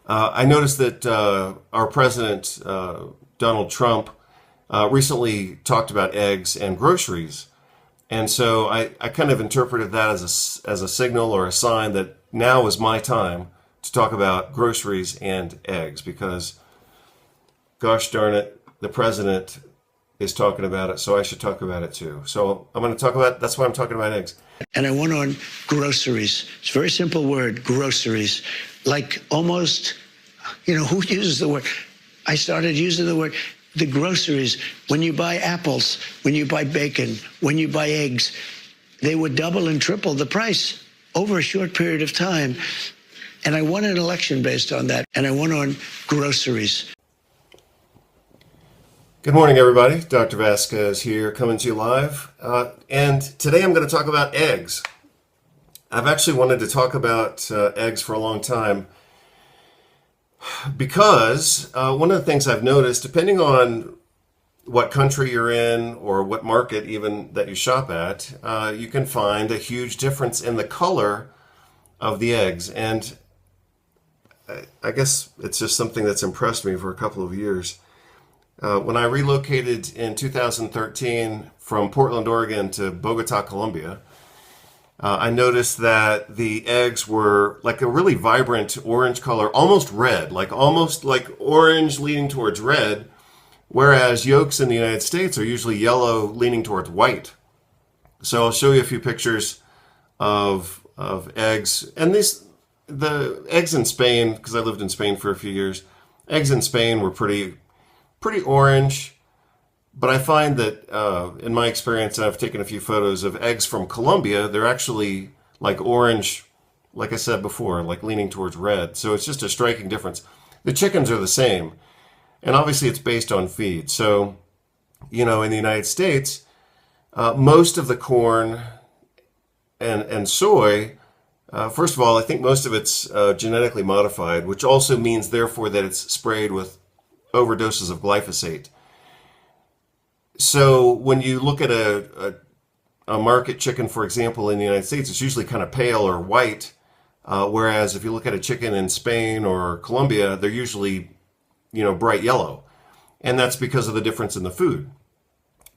I noticed that our president, Donald Trump, recently talked about eggs and groceries. And so I kind of interpreted that as a signal or a sign that now is my time to talk about groceries and eggs because, gosh darn it, the president is talking about it, so I should talk about it too. So I'm going to talk about, that's why I'm talking about eggs. And I went on groceries. It's a very simple word, groceries. Like almost, who uses the word? I started using the word. The groceries, when you buy apples, when you buy bacon, when you buy eggs, they would double and triple the price over a short period of time. And I won an election based on that. And I went on groceries. Good morning, everybody. Dr. Vasquez here, coming to you live. And today I'm going to talk about eggs. I've actually wanted to talk about eggs for a long time because one of the things I've noticed, depending on what country you're in or what market even that you shop at, you can find a huge difference in the color of the eggs. And I guess it's just something that's impressed me for a couple of years. When I relocated in 2013 from Portland, Oregon to Bogota, Colombia, I noticed that the eggs were like a really vibrant orange color, almost red, almost like orange leaning towards red, whereas yolks in the United States are usually yellow leaning towards white. So I'll show you a few pictures of eggs. And the eggs in Spain, because I lived in Spain for a few years, eggs in Spain were pretty orange. But I find that in my experience, and I've taken a few photos of eggs from Colombia, they're actually like orange, like I said before, like leaning towards red. So it's just a striking difference. The chickens are the same. And obviously it's based on feed. So, in the United States, most of the corn and soy, first of all, I think most of it's genetically modified, which also means therefore that it's sprayed with overdoses of glyphosate. So when you look at a market chicken, for example, in the United States, it's usually kind of pale or white, whereas if you look at a chicken in Spain or Colombia, they're usually, bright yellow. And that's because of the difference in the food.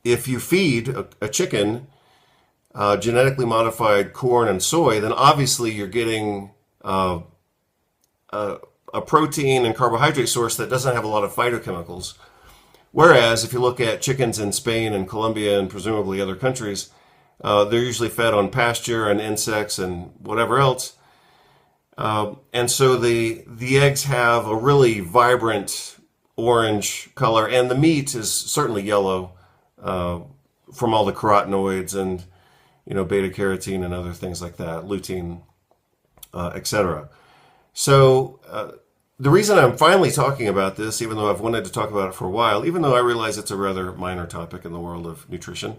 If you feed a chicken genetically modified corn and soy, then obviously you're getting a protein and carbohydrate source that doesn't have a lot of phytochemicals. Whereas if you look at chickens in Spain and Colombia and presumably other countries, they're usually fed on pasture and insects and whatever else. And so the eggs have a really vibrant orange color, and the meat is certainly yellow from all the carotenoids and beta carotene and other things like that, lutein, etc. So the reason I'm finally talking about this, even though I've wanted to talk about it for a while, even though I realize it's a rather minor topic in the world of nutrition,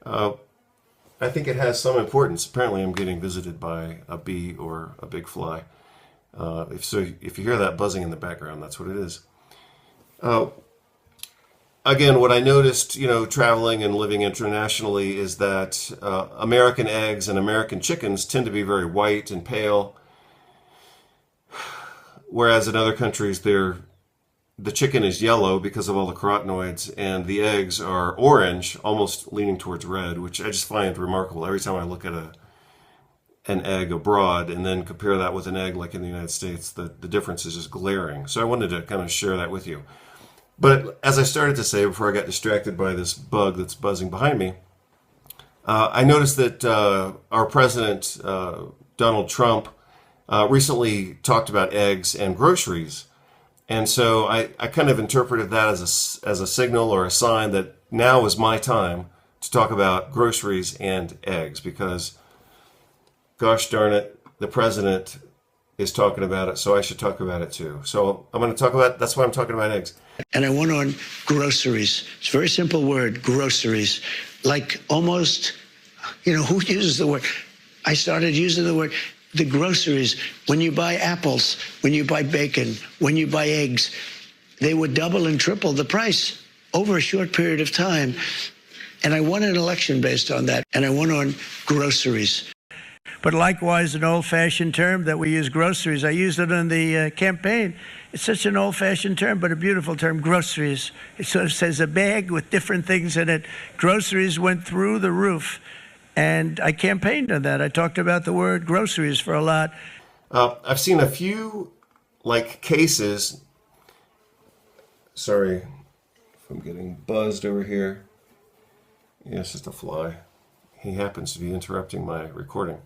I think it has some importance. Apparently I'm getting visited by a bee or a big fly. If you hear that buzzing in the background, that's what it is. Again, what I noticed, traveling and living internationally is that American eggs and American chickens tend to be very white and pale, whereas in other countries, the chicken is yellow because of all the carotenoids, and the eggs are orange, almost leaning towards red, which I just find remarkable. Every time I look at an egg abroad and then compare that with an egg like in the United States, the difference is just glaring. So I wanted to kind of share that with you. But as I started to say before I got distracted by this bug that's buzzing behind me, I noticed that our president, Donald Trump, recently talked about eggs and groceries. And so I kind of interpreted that as a signal or a sign that now is my time to talk about groceries and eggs because, gosh darn it, the president is talking about it, so I should talk about it too. So I'm going to talk about, that's why I'm talking about eggs. And I went on groceries. It's a very simple word, groceries. Like almost, who uses the word? I started using the word. The groceries, when you buy apples, when you buy bacon, when you buy eggs, they would double and triple the price over a short period of time. And I won an election based on that. And I went on groceries. But likewise, an old-fashioned term that we use, groceries. I used it in the campaign. It's such an old-fashioned term, but a beautiful term, groceries. It sort of says a bag with different things in it. Groceries went through the roof, and I campaigned on that. I talked about the word groceries for a lot. I've seen a few cases. Sorry if I'm getting buzzed over here. Yeah, it's just a fly. He happens to be interrupting my recording.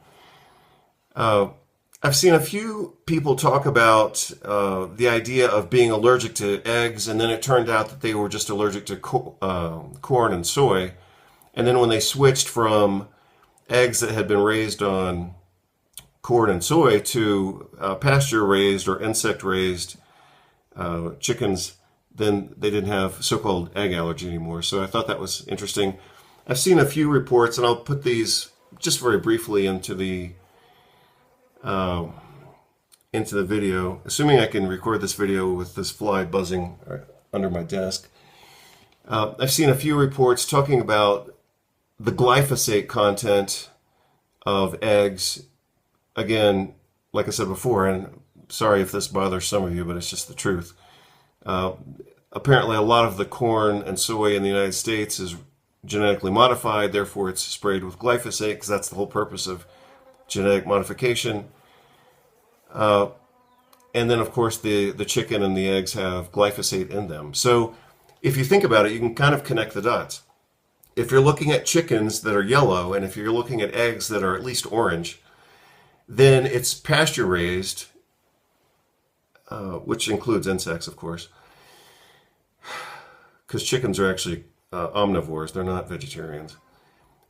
I've seen a few people talk about the idea of being allergic to eggs, and then it turned out that they were just allergic to corn and soy. And then when they switched from eggs that had been raised on corn and soy to pasture-raised or insect-raised chickens, then they didn't have so-called egg allergy anymore. So I thought that was interesting. I've seen a few reports, and I'll put these just very briefly into the video, assuming I can record this video with this fly buzzing under my desk. I've seen a few reports talking about the glyphosate content of eggs. Again, like I said before, and sorry if this bothers some of you, but it's just the truth. Apparently, a lot of the corn and soy in the United States is genetically modified, therefore it's sprayed with glyphosate, because that's the whole purpose of genetic modification. And then, of course, the chicken and the eggs have glyphosate in them. So if you think about it, you can kind of connect the dots. If you're looking at chickens that are yellow, and if you're looking at eggs that are at least orange, then it's pasture-raised, which includes insects, of course, because chickens are actually omnivores. They're not vegetarians.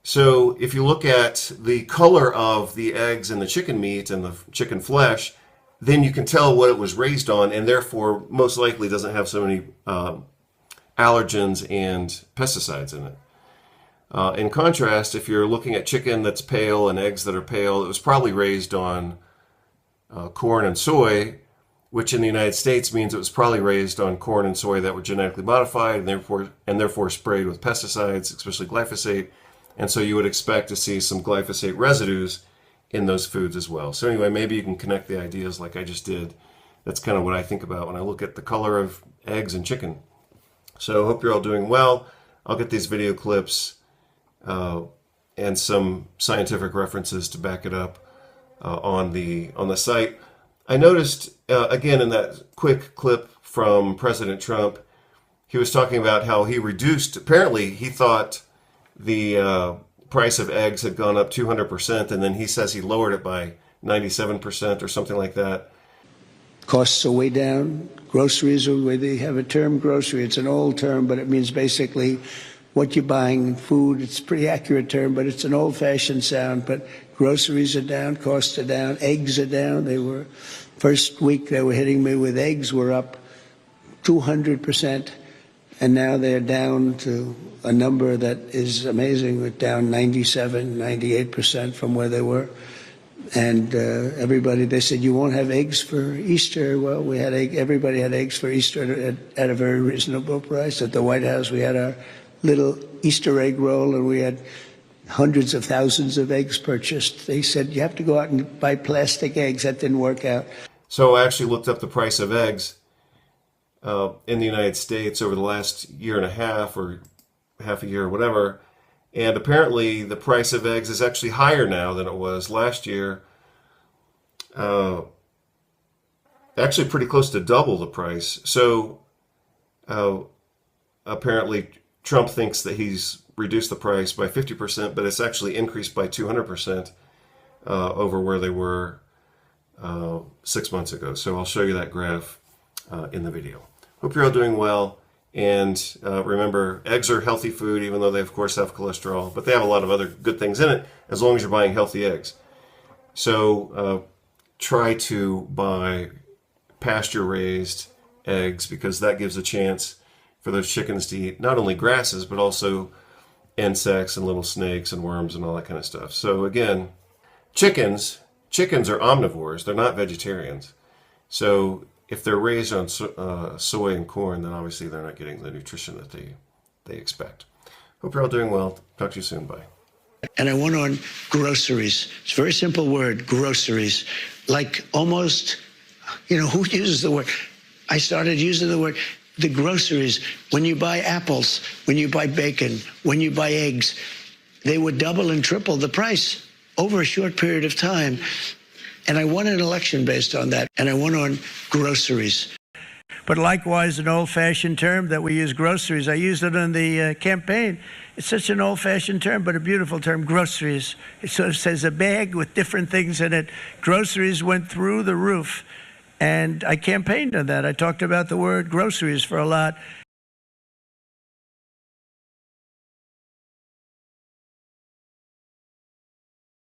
So if you look at the color of the eggs and the chicken meat and the chicken flesh, then you can tell what it was raised on, and therefore most likely doesn't have so many allergens and pesticides in it. In contrast, if you're looking at chicken that's pale and eggs that are pale, it was probably raised on corn and soy, which in the United States means it was probably raised on corn and soy that were genetically modified and therefore sprayed with pesticides, especially glyphosate. And so you would expect to see some glyphosate residues in those foods as well. So anyway, maybe you can connect the ideas like I just did. That's kind of what I think about when I look at the color of eggs and chicken. So I hope you're all doing well. I'll get these video clips and some scientific references to back it up on the site. I noticed, again, in that quick clip from President Trump, he was talking about how he reduced, apparently he thought the price of eggs had gone up 200%, and then he says he lowered it by 97% or something like that. Costs are way down. Groceries are where they have a term, grocery. It's an old term, but it means basically what you're buying, food. It's a pretty accurate term, but it's an old-fashioned sound. But groceries are down, costs are down, eggs are down. They were, first week they were hitting me with eggs were up 200%, and now they're down to a number that is amazing. We're down 97, 98% from where they were. And everybody, they said, you won't have eggs for Easter. Well, we had everybody had eggs for Easter at a very reasonable price. At the White House, we had our little Easter egg roll, and we had hundreds of thousands of eggs purchased. They said, you have to go out and buy plastic eggs. That didn't work out. So I actually looked up the price of eggs in the United States over the last year and a half or half a year or whatever. And apparently the price of eggs is actually higher now than it was last year. Actually pretty close to double the price. So apparently Trump thinks that he's reduced the price by 50%, but it's actually increased by 200% over where they were 6 months ago. So I'll show you that graph in the video. Hope you're all doing well. And remember, eggs are healthy food, even though they, of course, have cholesterol. But they have a lot of other good things in it, as long as you're buying healthy eggs. So try to buy pasture-raised eggs, because that gives a chance for those chickens to eat not only grasses, but also insects and little snakes and worms and all that kind of stuff. So again, chickens are omnivores. They're not vegetarians. So if they're raised on soy and corn, then obviously they're not getting the nutrition that they expect. Hope you're all doing well. Talk to you soon. Bye. And I went on groceries. It's a very simple word, groceries. Like almost, who uses the word? I started using the word, the groceries. When you buy apples, when you buy bacon, when you buy eggs, they would double and triple the price over a short period of time. And I won an election based on that. And I went on groceries. But likewise, an old-fashioned term that we use, groceries. I used it in the campaign. It's such an old-fashioned term, but a beautiful term, groceries. It sort of says a bag with different things in it. Groceries went through the roof. And I campaigned on that. I talked about the word groceries for a lot.